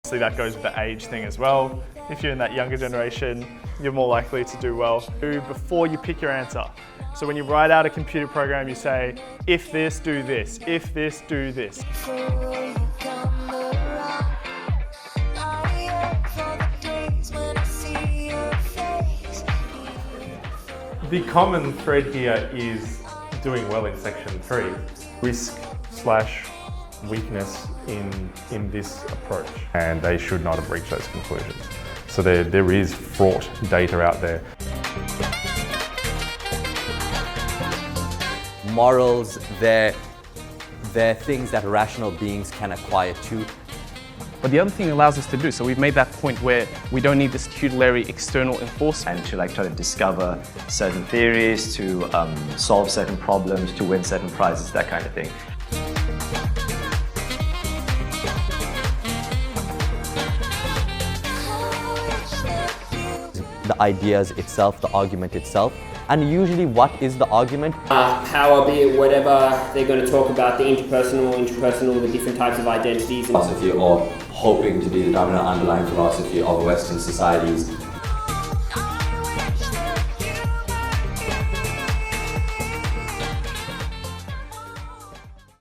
Obviously that goes with the age thing as well. If you're in that younger generation, you're more likely to do well. Before you pick your answer. So when you write out a computer program, you say, if this, do this. If this, do this. The common thread here is doing well in section 3. Risk/weakness in this approach. And they should not have reached those conclusions. So there is fraught data out there. Morals, they're things that rational beings can acquire too. But the other thing it allows us to do, so we've made that point where we don't need this tutelary external enforcement. And to try to discover certain theories, to solve certain problems, to win certain prizes, that kind of thing. The ideas itself, the argument itself, and usually what is the argument? Power, be it whatever they're going to talk about, the interpersonal, the different types of identities. Philosophy, or hoping to be the dominant underlying philosophy of Western societies.